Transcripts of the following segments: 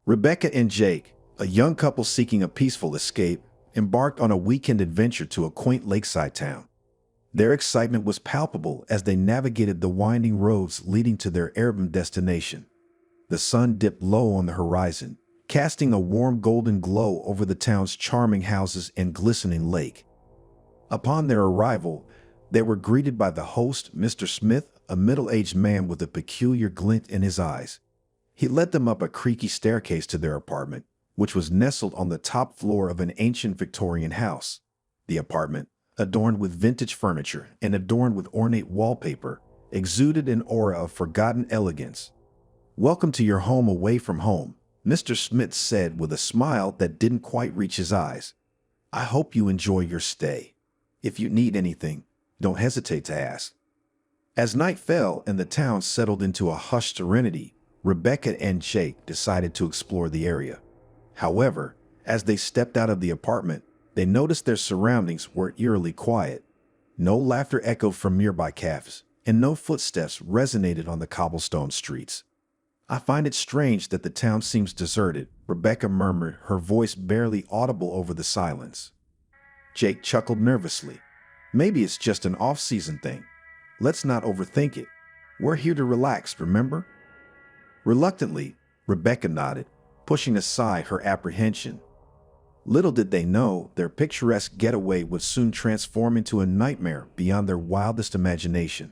Rebecca and Jake, a young couple seeking a peaceful escape, embarked on a weekend adventure to a quaint lakeside town. Their excitement was palpable as they navigated the winding roads leading to their urban destination. The sun dipped low on the horizon, casting a warm golden glow over the town's charming houses and glistening lake. Upon their arrival, they were greeted by the host, Mr. Smith, a middle-aged man with a peculiar glint in his eyes. He led them up a creaky staircase to their apartment, which was nestled on the top floor of an ancient Victorian house. The apartment, adorned with vintage furniture and adorned with ornate wallpaper, exuded an aura of forgotten elegance. "Welcome to your home away from home," Mr. Smith said with a smile that didn't quite reach his eyes. "I hope you enjoy your stay. If you need anything, don't hesitate to ask." As night fell and the town settled into a hushed serenity, Rebecca and Jake decided to explore the area. However, as they stepped out of the apartment, they noticed their surroundings were eerily quiet. No laughter echoed from nearby cafes, and no footsteps resonated on the cobblestone streets. "I find it strange that the town seems deserted," Rebecca murmured, her voice barely audible over the silence. Jake chuckled nervously. "Maybe it's just an off-season thing. Let's not overthink it. We're here to relax, remember?" Reluctantly, Rebecca nodded, pushing aside her apprehension. Little did they know their picturesque getaway would soon transform into a nightmare beyond their wildest imagination.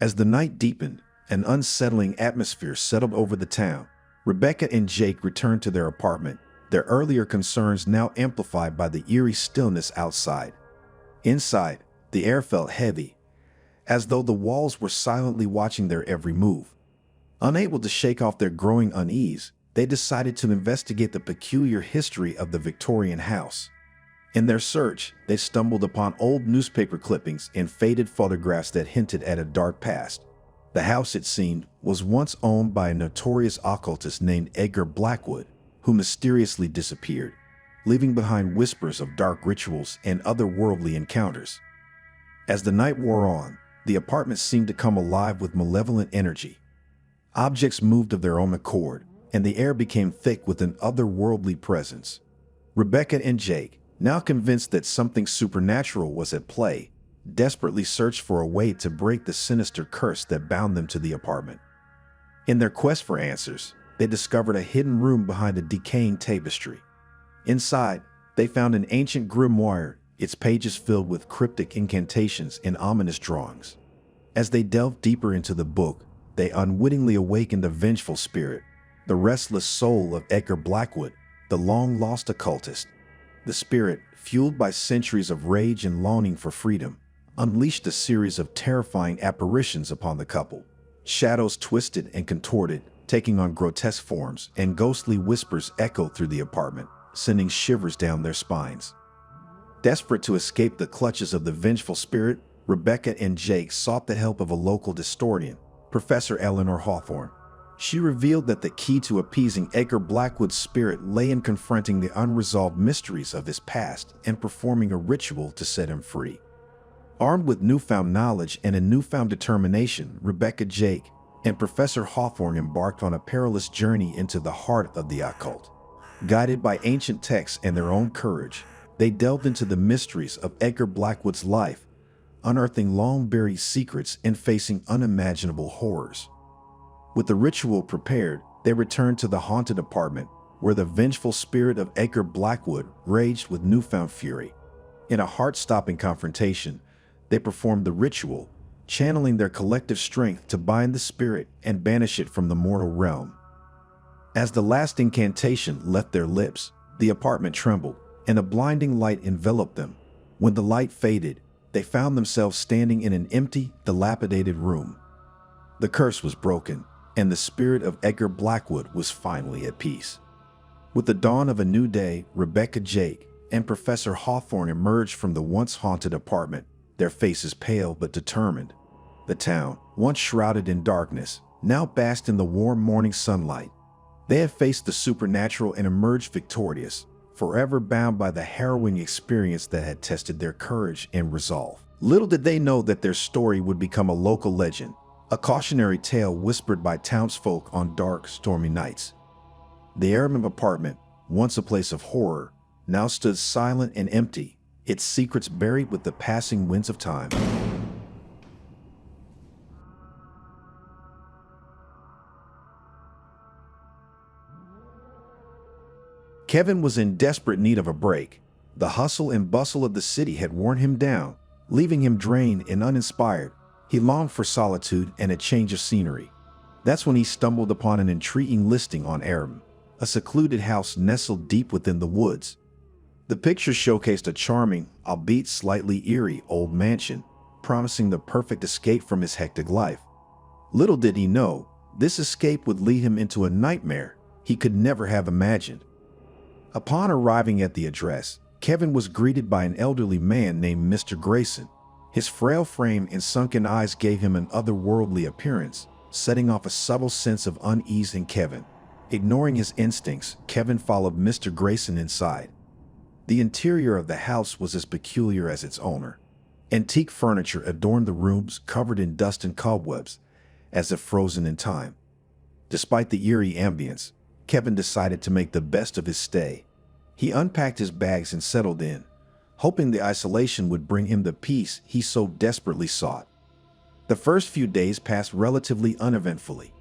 As the night deepened, an unsettling atmosphere settled over the town. Rebecca and Jake returned to their apartment, their earlier concerns now amplified by the eerie stillness outside. Inside, the air felt heavy, as though the walls were silently watching their every move. Unable to shake off their growing unease, they decided to investigate the peculiar history of the Victorian house. In their search, they stumbled upon old newspaper clippings and faded photographs that hinted at a dark past. The house, it seemed, was once owned by a notorious occultist named Edgar Blackwood, who mysteriously disappeared, leaving behind whispers of dark rituals and otherworldly encounters. As the night wore on, the apartment seemed to come alive with malevolent energy. Objects moved of their own accord, and the air became thick with an otherworldly presence. Rebecca and Jake, now convinced that something supernatural was at play, desperately searched for a way to break the sinister curse that bound them to the apartment. In their quest for answers, they discovered a hidden room behind a decaying tapestry. Inside, they found an ancient grimoire, its pages filled with cryptic incantations and ominous drawings. As they delved deeper into the book, they unwittingly awakened a vengeful spirit, the restless soul of Edgar Blackwood, the long-lost occultist. The spirit, fueled by centuries of rage and longing for freedom, unleashed a series of terrifying apparitions upon the couple. Shadows twisted and contorted, taking on grotesque forms, and ghostly whispers echoed through the apartment, sending shivers down their spines. Desperate to escape the clutches of the vengeful spirit, Rebecca and Jake sought the help of a local historian, Professor Eleanor Hawthorne. She revealed that the key to appeasing Edgar Blackwood's spirit lay in confronting the unresolved mysteries of his past and performing a ritual to set him free. Armed with newfound knowledge and a newfound determination, Rebecca, Jake, and Professor Hawthorne embarked on a perilous journey into the heart of the occult. Guided by ancient texts and their own courage, they delved into the mysteries of Edgar Blackwood's life, unearthing long-buried secrets and facing unimaginable horrors. With the ritual prepared, they returned to the haunted apartment, where the vengeful spirit of Edgar Blackwood raged with newfound fury. In a heart-stopping confrontation, they performed the ritual, channeling their collective strength to bind the spirit and banish it from the mortal realm. As the last incantation left their lips, the apartment trembled, and a blinding light enveloped them. When the light faded, they found themselves standing in an empty, dilapidated room. The curse was broken, and the spirit of Edgar Blackwood was finally at peace. With the dawn of a new day, Rebecca, Jake, and Professor Hawthorne emerged from the once haunted apartment, their faces pale but determined. The town, once shrouded in darkness, now basked in the warm morning sunlight. They had faced the supernatural and emerged victorious, forever bound by the harrowing experience that had tested their courage and resolve. Little did they know that their story would become a local legend, a cautionary tale whispered by townsfolk on dark, stormy nights. The Airman apartment, once a place of horror, now stood silent and empty, its secrets buried with the passing winds of time. Kevin was in desperate need of a break. The hustle and bustle of the city had worn him down, leaving him drained and uninspired. He longed for solitude and a change of scenery. That's when he stumbled upon an intriguing listing on Airbnb, a secluded house nestled deep within the woods. The picture showcased a charming, albeit slightly eerie, old mansion, promising the perfect escape from his hectic life. Little did he know, this escape would lead him into a nightmare he could never have imagined. Upon arriving at the address, Kevin was greeted by an elderly man named Mr. Grayson. His frail frame and sunken eyes gave him an otherworldly appearance, setting off a subtle sense of unease in Kevin. Ignoring his instincts, Kevin followed Mr. Grayson inside. The interior of the house was as peculiar as its owner. Antique furniture adorned the rooms, covered in dust and cobwebs, as if frozen in time. Despite the eerie ambience, Kevin decided to make the best of his stay. He unpacked his bags and settled in, hoping the isolation would bring him the peace he so desperately sought. The first few days passed relatively uneventfully.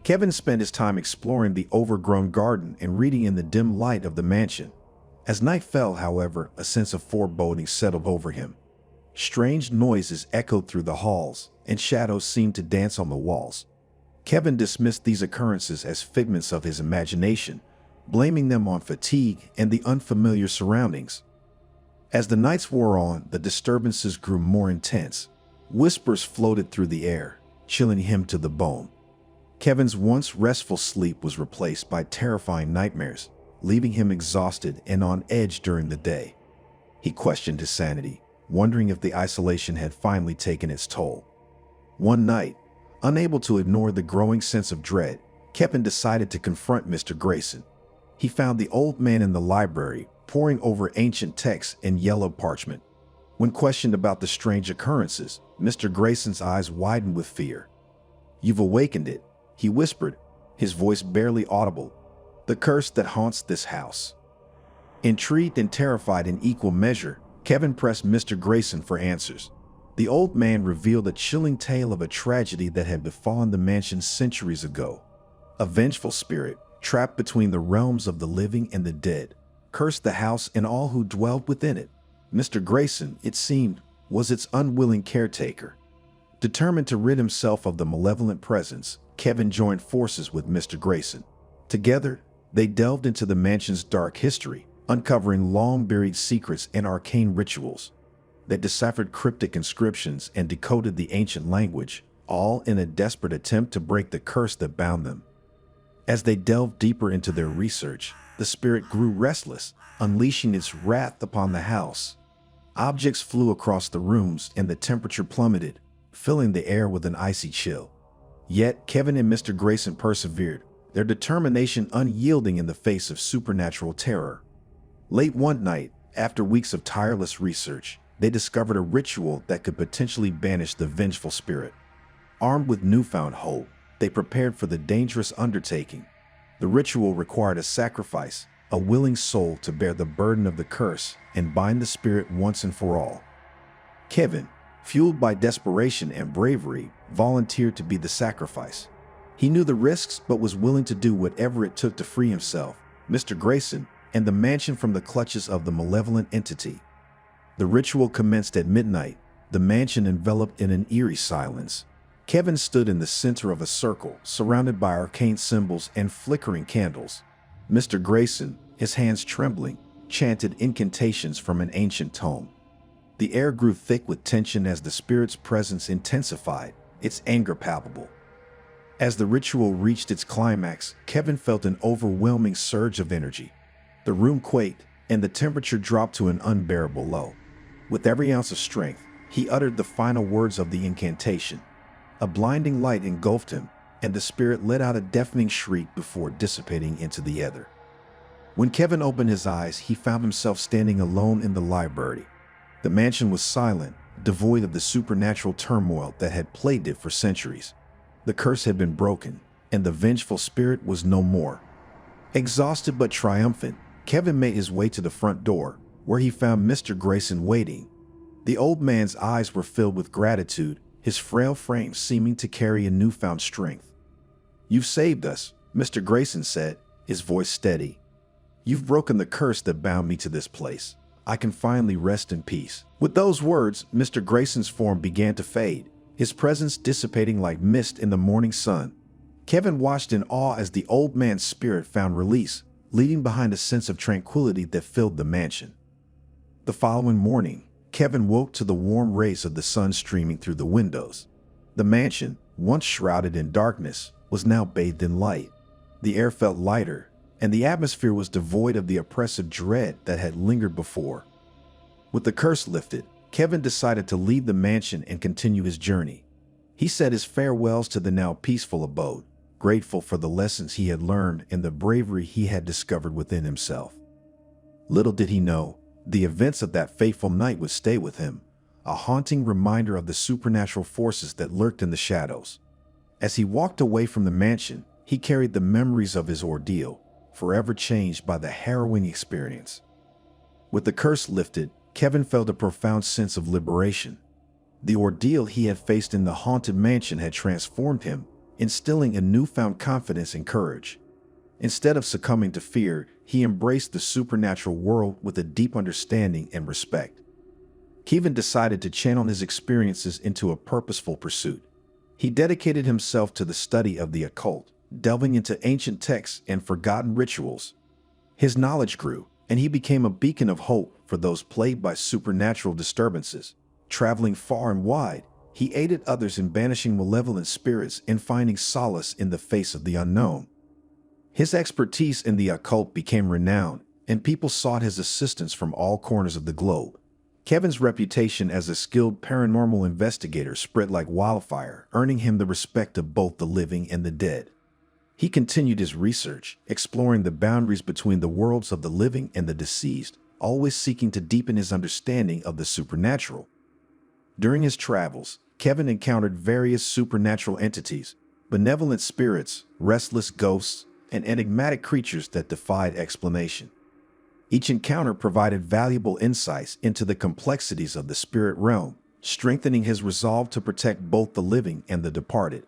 Kevin spent his time exploring the overgrown garden and reading in the dim light of the mansion. As night fell, however, a sense of foreboding settled over him. Strange noises echoed through the halls, and shadows seemed to dance on the walls. Kevin dismissed these occurrences as figments of his imagination, blaming them on fatigue and the unfamiliar surroundings. As the nights wore on, the disturbances grew more intense. Whispers floated through the air, chilling him to the bone. Kevin's once restful sleep was replaced by terrifying nightmares, leaving him exhausted and on edge during the day. He questioned his sanity, wondering if the isolation had finally taken its toll. One night, unable to ignore the growing sense of dread, Kevin decided to confront Mr. Grayson. He found the old man in the library, poring over ancient texts in yellow parchment. When questioned about the strange occurrences, Mr. Grayson's eyes widened with fear. "You've awakened it," he whispered, his voice barely audible. "The curse that haunts this house." Intrigued and terrified in equal measure, Kevin pressed Mr. Grayson for answers. The old man revealed a chilling tale of a tragedy that had befallen the mansion centuries ago. A vengeful spirit, trapped between the realms of the living and the dead, cursed the house and all who dwelled within it. Mr. Grayson, it seemed, was its unwilling caretaker. Determined to rid himself of the malevolent presence, Kevin joined forces with Mr. Grayson. Together, they delved into the mansion's dark history, uncovering long-buried secrets and arcane rituals. They deciphered cryptic inscriptions and decoded the ancient language, all in a desperate attempt to break the curse that bound them. As they delved deeper into their research, the spirit grew restless, unleashing its wrath upon the house. Objects flew across the rooms and the temperature plummeted, filling the air with an icy chill. Yet Kevin and Mr. Grayson persevered, their determination unyielding in the face of supernatural terror. Late one night, after weeks of tireless research, they discovered a ritual that could potentially banish the vengeful spirit. Armed with newfound hope, they prepared for the dangerous undertaking. The ritual required a sacrifice, a willing soul to bear the burden of the curse and bind the spirit once and for all. Kevin, fueled by desperation and bravery, volunteered to be the sacrifice. He knew the risks but was willing to do whatever it took to free himself, Mr. Grayson, and the mansion from the clutches of the malevolent entity. The ritual commenced at midnight, the mansion enveloped in an eerie silence. Kevin stood in the center of a circle, surrounded by arcane symbols and flickering candles. Mr. Grayson, his hands trembling, chanted incantations from an ancient tome. The air grew thick with tension as the spirit's presence intensified, its anger palpable. As the ritual reached its climax, Kevin felt an overwhelming surge of energy. The room quaked, and the temperature dropped to an unbearable low. With every ounce of strength, he uttered the final words of the incantation. A blinding light engulfed him, and the spirit let out a deafening shriek before dissipating into the ether. When Kevin opened his eyes, he found himself standing alone in the library. The mansion was silent, devoid of the supernatural turmoil that had plagued it for centuries. The curse had been broken, and the vengeful spirit was no more. Exhausted but triumphant, Kevin made his way to the front door, where he found Mr. Grayson waiting. The old man's eyes were filled with gratitude, his frail frame seeming to carry a newfound strength. "You've saved us," Mr. Grayson said, his voice steady. "You've broken the curse that bound me to this place. I can finally rest in peace." With those words, Mr. Grayson's form began to fade, his presence dissipating like mist in the morning sun. Kevin watched in awe as the old man's spirit found release, leaving behind a sense of tranquility that filled the mansion. The following morning, Kevin woke to the warm rays of the sun streaming through the windows. The mansion, once shrouded in darkness, was now bathed in light. The air felt lighter, and the atmosphere was devoid of the oppressive dread that had lingered before. With the curse lifted, Kevin decided to leave the mansion and continue his journey. He said his farewells to the now peaceful abode, grateful for the lessons he had learned and the bravery he had discovered within himself. Little did he know, the events of that fateful night would stay with him, a haunting reminder of the supernatural forces that lurked in the shadows. As he walked away from the mansion, he carried the memories of his ordeal, forever changed by the harrowing experience. With the curse lifted, Kevin felt a profound sense of liberation. The ordeal he had faced in the haunted mansion had transformed him, instilling a newfound confidence and courage. Instead of succumbing to fear, he embraced the supernatural world with a deep understanding and respect. Kevin decided to channel his experiences into a purposeful pursuit. He dedicated himself to the study of the occult, delving into ancient texts and forgotten rituals. His knowledge grew, and he became a beacon of hope for those plagued by supernatural disturbances. Traveling far and wide, he aided others in banishing malevolent spirits and finding solace in the face of the unknown. His expertise in the occult became renowned, and people sought his assistance from all corners of the globe. Kevin's reputation as a skilled paranormal investigator spread like wildfire, earning him the respect of both the living and the dead. He continued his research, exploring the boundaries between the worlds of the living and the deceased, always seeking to deepen his understanding of the supernatural. During his travels, Kevin encountered various supernatural entities, benevolent spirits, restless ghosts, and enigmatic creatures that defied explanation. Each encounter provided valuable insights into the complexities of the spirit realm, strengthening his resolve to protect both the living and the departed.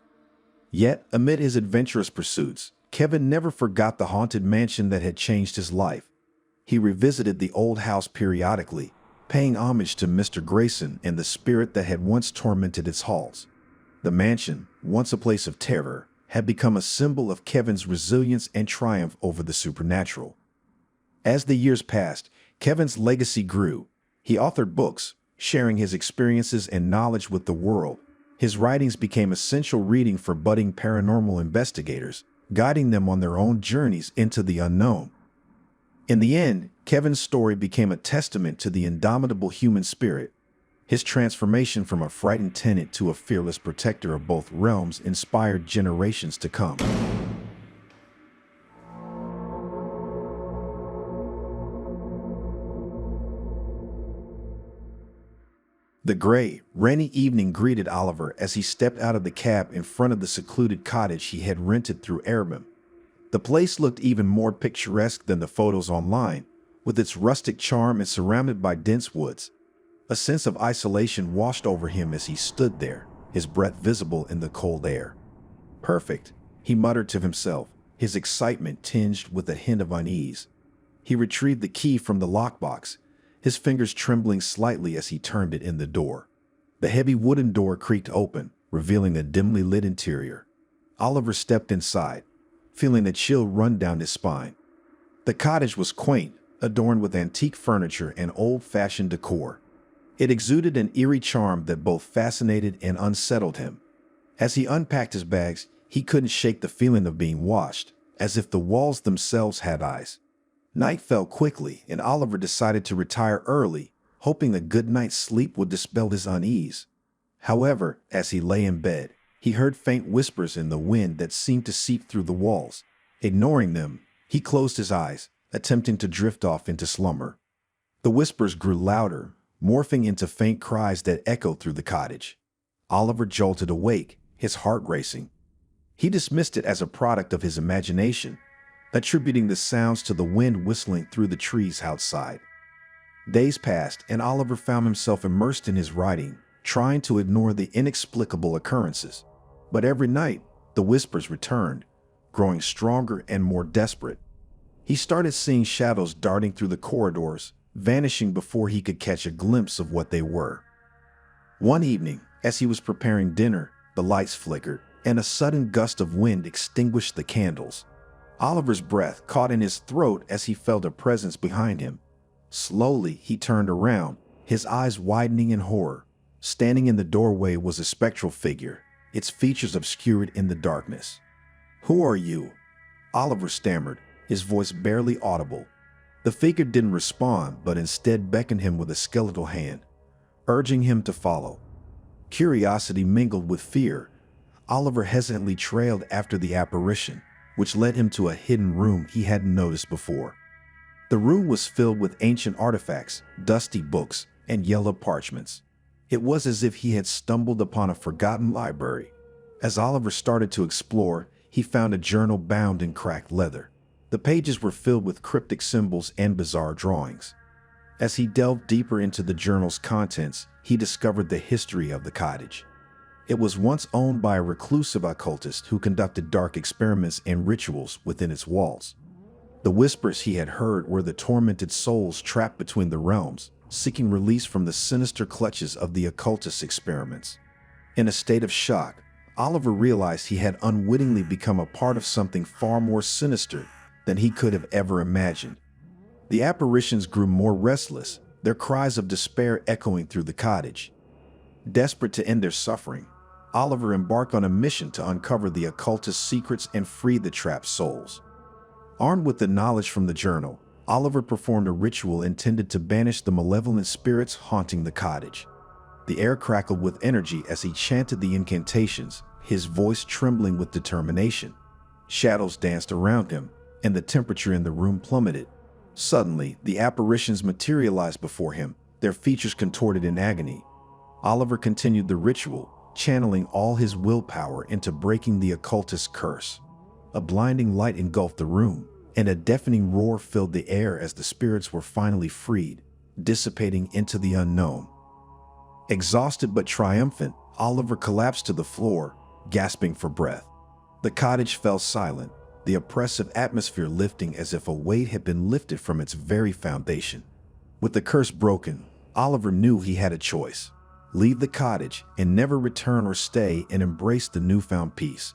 Yet, amid his adventurous pursuits, Kevin never forgot the haunted mansion that had changed his life. He revisited the old house periodically, paying homage to Mr. Grayson and the spirit that had once tormented its halls. The mansion, once a place of terror, had become a symbol of Kevin's resilience and triumph over the supernatural. As the years passed, Kevin's legacy grew. He authored books, sharing his experiences and knowledge with the world. His writings became essential reading for budding paranormal investigators, guiding them on their own journeys into the unknown. In the end, Kevin's story became a testament to the indomitable human spirit. His transformation from a frightened tenant to a fearless protector of both realms inspired generations to come. The gray, rainy evening greeted Oliver as he stepped out of the cab in front of the secluded cottage he had rented through Airman. The place looked even more picturesque than the photos online, with its rustic charm and surrounded by dense woods. A sense of isolation washed over him as he stood there, his breath visible in the cold air. "Perfect," he muttered to himself, his excitement tinged with a hint of unease. He retrieved the key from the lockbox, his fingers trembling slightly as he turned it in the door. The heavy wooden door creaked open, revealing a dimly lit interior. Oliver stepped inside, feeling a chill run down his spine. The cottage was quaint, adorned with antique furniture and old-fashioned decor. It exuded an eerie charm that both fascinated and unsettled him. As he unpacked his bags, he couldn't shake the feeling of being watched, as if the walls themselves had eyes. Night fell quickly, and Oliver decided to retire early, hoping a good night's sleep would dispel his unease. However, as he lay in bed, he heard faint whispers in the wind that seemed to seep through the walls. Ignoring them, he closed his eyes, attempting to drift off into slumber. The whispers grew louder, morphing into faint cries that echoed through the cottage. Oliver jolted awake, his heart racing. He dismissed it as a product of his imagination, attributing the sounds to the wind whistling through the trees outside. Days passed, and Oliver found himself immersed in his writing, trying to ignore the inexplicable occurrences. But every night, the whispers returned, growing stronger and more desperate. He started seeing shadows darting through the corridors, vanishing before he could catch a glimpse of what they were. One evening, as he was preparing dinner, the lights flickered, and a sudden gust of wind extinguished the candles. Oliver's breath caught in his throat as he felt a presence behind him. Slowly, he turned around, his eyes widening in horror. Standing in the doorway was a spectral figure, its features obscured in the darkness. "Who are you?" Oliver stammered, his voice barely audible. The figure didn't respond, but instead beckoned him with a skeletal hand, urging him to follow. Curiosity mingled with fear. Oliver hesitantly trailed after the apparition, which led him to a hidden room he hadn't noticed before. The room was filled with ancient artifacts, dusty books, and yellow parchments. It was as if he had stumbled upon a forgotten library. As Oliver started to explore, he found a journal bound in cracked leather. The pages were filled with cryptic symbols and bizarre drawings. As he delved deeper into the journal's contents, he discovered the history of the cottage. It was once owned by a reclusive occultist who conducted dark experiments and rituals within its walls. The whispers he had heard were the tormented souls trapped between the realms, seeking release from the sinister clutches of the occultist's experiments. In a state of shock, Oliver realized he had unwittingly become a part of something far more sinister than he could have ever imagined. The apparitions grew more restless, their cries of despair echoing through the cottage. Desperate to end their suffering, Oliver embarked on a mission to uncover the occultist's secrets and free the trapped souls. Armed with the knowledge from the journal, Oliver performed a ritual intended to banish the malevolent spirits haunting the cottage. The air crackled with energy as he chanted the incantations, his voice trembling with determination. Shadows danced around him, and the temperature in the room plummeted. Suddenly, the apparitions materialized before him, their features contorted in agony. Oliver continued the ritual, channeling all his willpower into breaking the occultist's curse. A blinding light engulfed the room, and a deafening roar filled the air as the spirits were finally freed, dissipating into the unknown. Exhausted but triumphant, Oliver collapsed to the floor, gasping for breath. The cottage fell silent, the oppressive atmosphere lifting as if a weight had been lifted from its very foundation. With the curse broken, Oliver knew he had a choice: leave the cottage and never return, or stay and embrace the newfound peace.